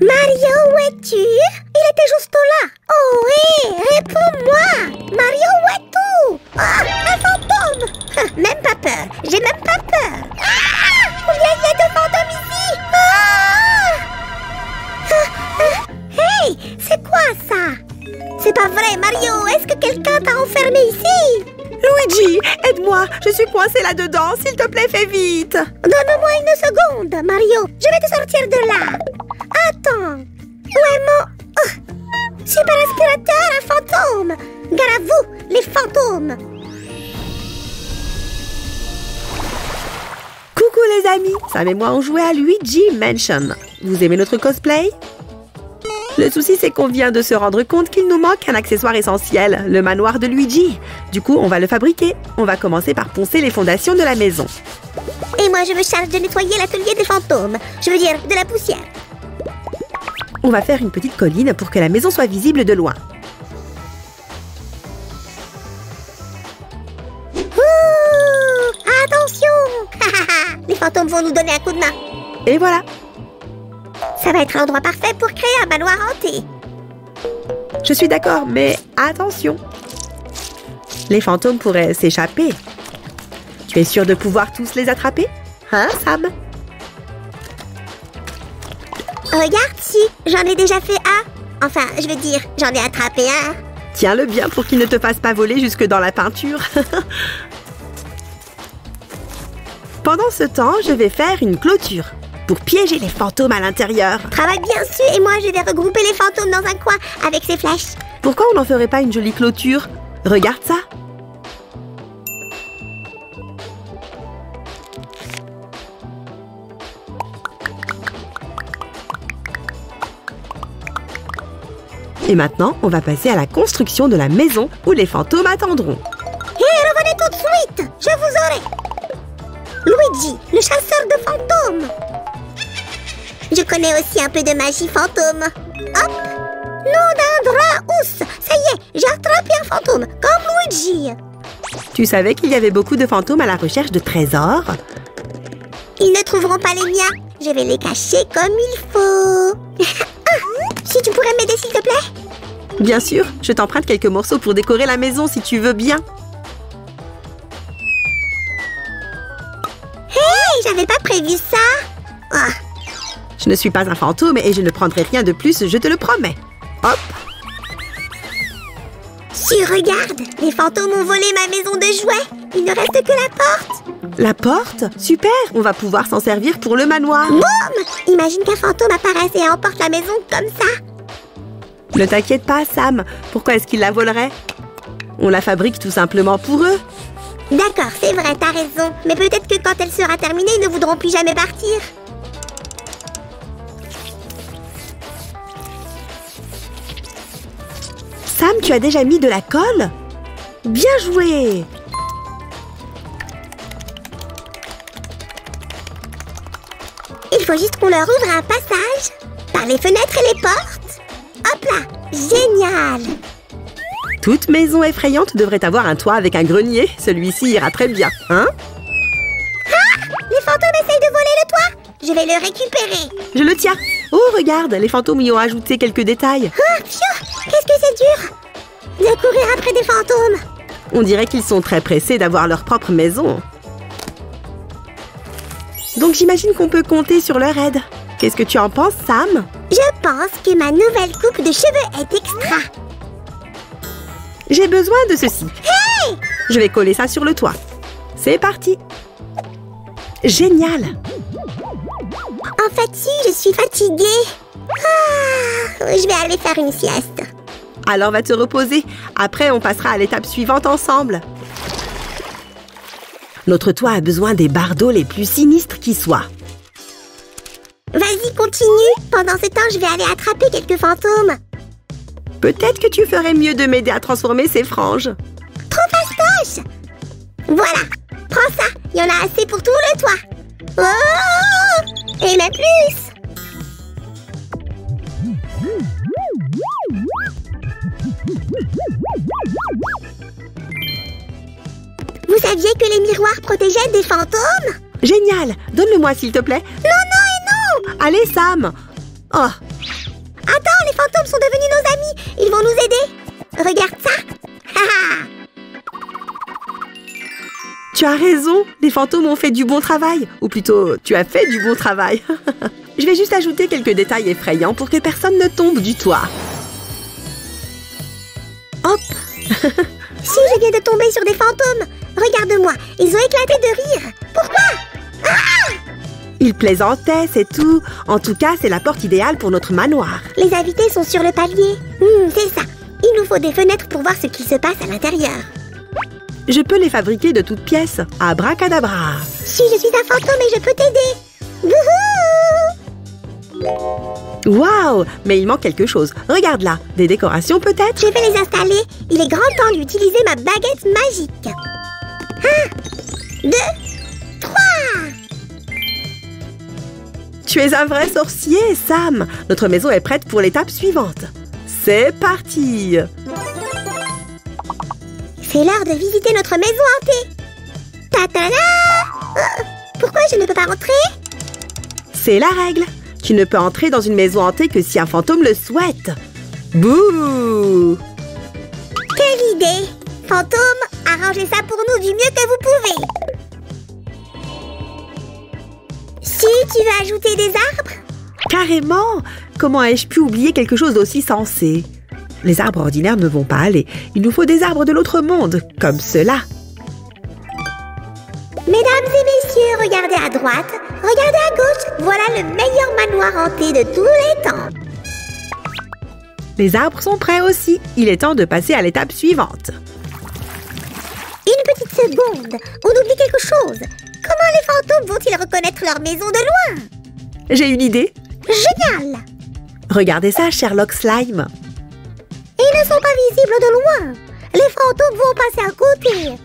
Mario, où es-tu? Il était juste là. Oh oui, réponds-moi. Mario, où es-tu? Ah, un fantôme. Même pas peur, j'ai même pas peur. Ah, il y a deux fantômes ici. Hey, c'est quoi ça? C'est pas vrai, Mario, est-ce que quelqu'un t'a enfermé ici? Luigi, aide-moi, je suis coincée là-dedans, s'il te plaît, fais vite. Donne-moi une seconde, Mario, je vais te sortir de là. Attends, où est mon... super aspirateur à fantôme? Gare à vous, les fantômes. Coucou les amis, Sam et moi on jouait à Luigi Mansion. Vous aimez notre cosplay? Le souci, c'est qu'on vient de se rendre compte qu'il nous manque un accessoire essentiel, le manoir de Luigi. Du coup, on va le fabriquer. On va commencer par poncer les fondations de la maison. Et moi, je me charge de nettoyer l'atelier des fantômes. Je veux dire, de la poussière. On va faire une petite colline pour que la maison soit visible de loin. Ouh, attention. Les fantômes vont nous donner un coup de main. Et voilà. Ça va être l'endroit parfait pour créer un manoir hanté. Je suis d'accord, mais attention. Les fantômes pourraient s'échapper. Tu es sûr de pouvoir tous les attraper? Hein, Sam? Regarde si, j'en ai déjà fait un. Enfin, je veux dire, j'en ai attrapé un. Tiens-le bien pour qu'il ne te fasse pas voler jusque dans la peinture. Pendant ce temps, je vais faire une clôture pour piéger les fantômes à l'intérieur. Travaille bien dessus et moi, je vais regrouper les fantômes dans un coin avec ces flèches. Pourquoi on n'en ferait pas une jolie clôture? Regarde ça. Et maintenant, on va passer à la construction de la maison où les fantômes attendront. Hé, revenez tout de suite! Je vous aurai! Luigi, le chasseur de fantômes! Je connais aussi un peu de magie fantôme. Hop! Nom d'un drap-housse! Ça y est, j'ai attrapé un fantôme, comme Luigi! Tu savais qu'il y avait beaucoup de fantômes à la recherche de trésors? Ils ne trouveront pas les miens. Je vais les cacher comme il faut. Si tu pourrais m'aider, s'il te plaît? Bien sûr, je t'emprunte quelques morceaux pour décorer la maison si tu veux bien. Hey, j'avais pas prévu ça. Oh. Je ne suis pas un fantôme et je ne prendrai rien de plus, je te le promets. Hop! Si, regarde, les fantômes ont volé ma maison de jouets. Il ne reste que la porte. La porte? Super! On va pouvoir s'en servir pour le manoir. Boum! Imagine qu'un fantôme apparaisse et emporte la maison comme ça. Ne t'inquiète pas, Sam. Pourquoi est-ce qu'ils la voleraient? On la fabrique tout simplement pour eux. D'accord, c'est vrai, t'as raison. Mais peut-être que quand elle sera terminée, ils ne voudront plus jamais partir. Sam, tu as déjà mis de la colle? Bien joué! Il faut juste qu'on leur ouvre un passage par les fenêtres et les portes. Hop là! Génial! Toute maison effrayante devrait avoir un toit avec un grenier. Celui-ci ira très bien, hein? Ah! Les fantômes essayent de voler le toit! Je vais le récupérer. Je le tiens. Oh, regarde, les fantômes y ont ajouté quelques détails. Ah, qu'est-ce que c'est dur de courir après des fantômes. On dirait qu'ils sont très pressés d'avoir leur propre maison. Donc j'imagine qu'on peut compter sur leur aide. Qu'est-ce que tu en penses, Sam? Je pense que ma nouvelle coupe de cheveux est extra. J'ai besoin de ceci. Hey! Je vais coller ça sur le toit. C'est parti. Génial. En fait, si, je suis fatiguée. Ah, je vais aller faire une sieste. Alors va te reposer. Après, on passera à l'étape suivante ensemble. Notre toit a besoin des bardeaux les plus sinistres qui soient. Vas-y, continue. Pendant ce temps, je vais aller attraper quelques fantômes. Peut-être que tu ferais mieux de m'aider à transformer ces franges. Trop fastoche! Voilà, prends ça. Il y en a assez pour tout le toit. Oh! Et même plus! Vous saviez que les miroirs protégeaient des fantômes? Génial! Donne-le-moi, s'il te plaît. Non, non et non! Allez, Sam! Oh, Attends, les fantômes sont devenus nos amis. Ils vont nous aider. Regarde ça. Haha. tu as raison, les fantômes ont fait du bon travail. Ou plutôt, tu as fait du bon travail. Je vais juste ajouter quelques détails effrayants pour que personne ne tombe du toit. Hop. Si, je viens de tomber sur des fantômes. Regarde-moi, ils ont éclaté de rire. Pourquoi? Ils plaisantaient, c'est tout. En tout cas, c'est la porte idéale pour notre manoir. Les invités sont sur le palier. C'est ça. Il nous faut des fenêtres pour voir ce qui se passe à l'intérieur. Je peux les fabriquer de toutes pièces. Abracadabra. Si, je suis un fantôme et je peux t'aider. Wouhou! Waouh! Mais il manque quelque chose. Regarde là. Des décorations peut-être? Je vais les installer. Il est grand temps d'utiliser ma baguette magique. 1, 2, 3. Tu es un vrai sorcier, Sam. Notre maison est prête pour l'étape suivante. C'est parti! C'est l'heure de visiter notre maison hantée. Ta-ta-da! Pourquoi je ne peux pas rentrer? C'est la règle. Tu ne peux entrer dans une maison hantée que si un fantôme le souhaite. Bouh! Quelle idée! Fantôme, arrangez ça pour nous du mieux que vous pouvez. Si tu veux ajouter des arbres? Carrément! Comment ai-je pu oublier quelque chose d'aussi sensé? Les arbres ordinaires ne vont pas aller. Il nous faut des arbres de l'autre monde, comme ceux-là. Mesdames et messieurs, regardez à droite, regardez à gauche. Voilà le meilleur manoir hanté de tous les temps. Les arbres sont prêts aussi. Il est temps de passer à l'étape suivante. Une petite seconde, on oublie quelque chose. Comment les fantômes vont-ils reconnaître leur maison de loin? J'ai une idée. Génial! Regardez ça, Sherlock Slime. Ils ne sont pas visibles de loin. Les fantômes vont passer à côté.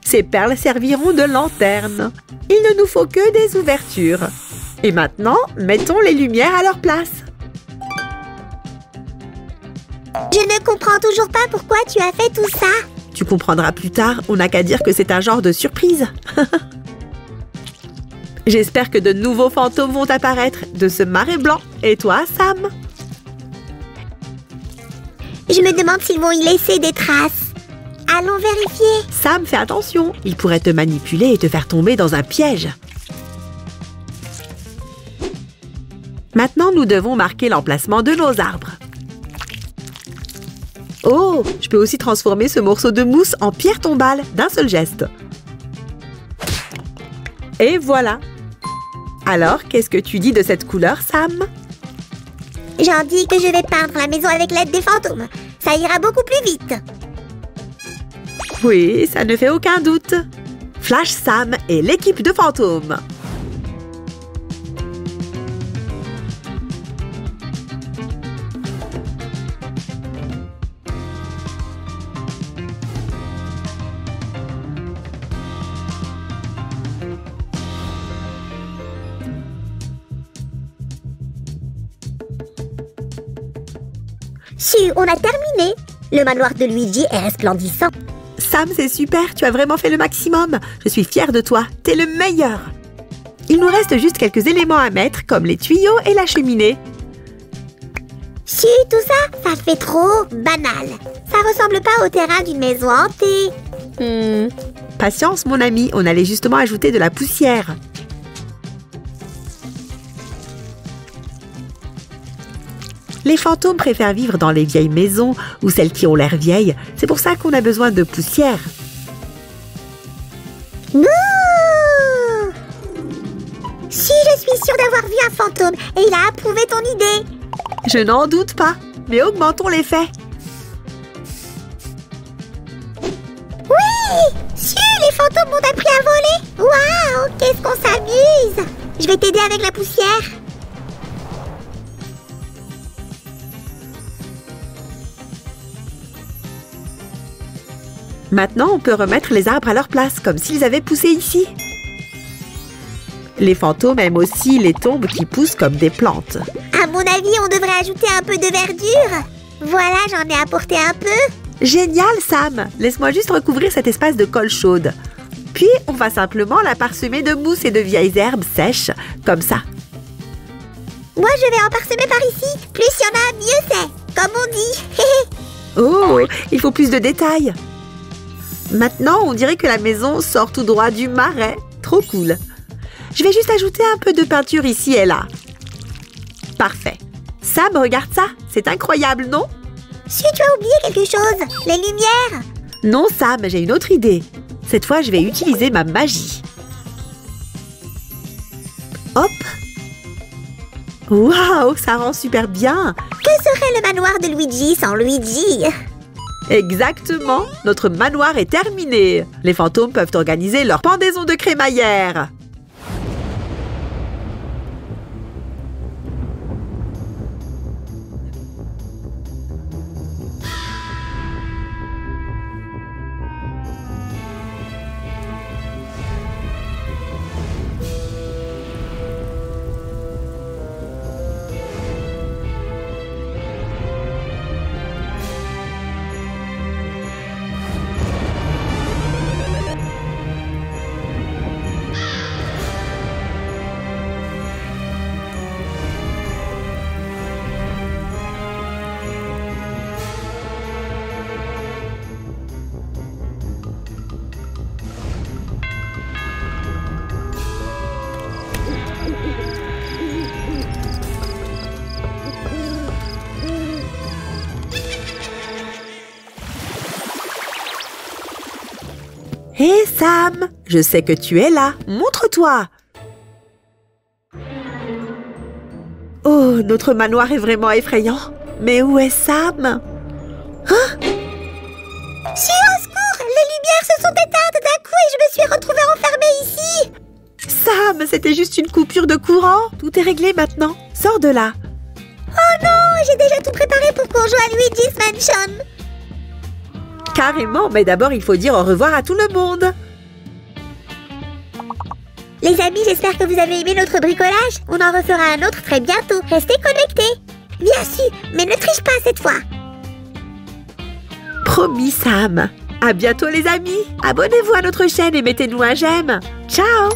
Ces perles serviront de lanterne. Il ne nous faut que des ouvertures. Et maintenant, mettons les lumières à leur place. Je ne comprends toujours pas pourquoi tu as fait tout ça. Tu comprendras plus tard, on n'a qu'à dire que c'est un genre de surprise. J'espère que de nouveaux fantômes vont apparaître de ce marais blanc. Et toi, Sam? Je me demande s'ils vont y laisser des traces. Allons vérifier. Sam, fais attention. Il pourrait te manipuler et te faire tomber dans un piège. Maintenant, nous devons marquer l'emplacement de nos arbres. Oh, je peux aussi transformer ce morceau de mousse en pierre tombale d'un seul geste. Et voilà. Alors, qu'est-ce que tu dis de cette couleur, Sam? J'en dis que je vais peindre la maison avec l'aide des fantômes. Ça ira beaucoup plus vite. Oui, ça ne fait aucun doute. Flash Sam et l'équipe de fantômes. Si, on a terminé. Le manoir de Luigi est resplendissant. Sam, c'est super, tu as vraiment fait le maximum. Je suis fière de toi, t'es le meilleur. Il nous reste juste quelques éléments à mettre, comme les tuyaux et la cheminée. Si, tout ça, ça fait trop banal. Ça ressemble pas au terrain d'une maison hantée. Patience, mon ami, on allait justement ajouter de la poussière. Les fantômes préfèrent vivre dans les vieilles maisons ou celles qui ont l'air vieilles. C'est pour ça qu'on a besoin de poussière. Bouh! Si, je suis sûre d'avoir vu un fantôme et il a approuvé ton idée. Je n'en doute pas, mais augmentons l'effet. Oui! Si, les fantômes m'ont appris à voler. Waouh! Qu'est-ce qu'on s'amuse! Je vais t'aider avec la poussière. Maintenant, on peut remettre les arbres à leur place, comme s'ils avaient poussé ici. Les fantômes aiment aussi les tombes qui poussent comme des plantes. À mon avis, on devrait ajouter un peu de verdure. Voilà, j'en ai apporté un peu. Génial, Sam! Laisse-moi juste recouvrir cet espace de colle chaude. Puis, on va simplement la parsemer de mousse et de vieilles herbes sèches, comme ça. Moi, je vais en parsemer par ici. Plus il y en a, mieux c'est. Comme on dit. Oh, il faut plus de détails. Maintenant, on dirait que la maison sort tout droit du marais. Trop cool. Je vais juste ajouter un peu de peinture ici et là. Parfait. Sam, regarde ça. C'est incroyable, non? Si tu as oublié quelque chose, les lumières. Non, Sam, j'ai une autre idée. Cette fois, je vais utiliser ma magie. Hop. Waouh, ça rend super bien. Que serait le manoir de Luigi sans Luigi? Exactement. Notre manoir est terminé. Les fantômes peuvent organiser leur pendaison de crémaillère. Hé Sam, je sais que tu es là. Montre-toi. Oh, notre manoir est vraiment effrayant. Mais où est Sam? Hein? Si, au secours! Les lumières se sont éteintes d'un coup et je me suis retrouvée enfermée ici! Sam, c'était juste une coupure de courant. Tout est réglé maintenant. Sors de là. Oh non! J'ai déjà tout préparé pour qu'on joue à Luigi's Mansion! Carrément, mais d'abord il faut dire au revoir à tout le monde. Les amis, j'espère que vous avez aimé notre bricolage. On en refera un autre très bientôt. Restez connectés. Bien sûr, mais ne triche pas cette fois. Promis, Sam. À bientôt les amis. Abonnez-vous à notre chaîne et mettez-nous un j'aime. Ciao.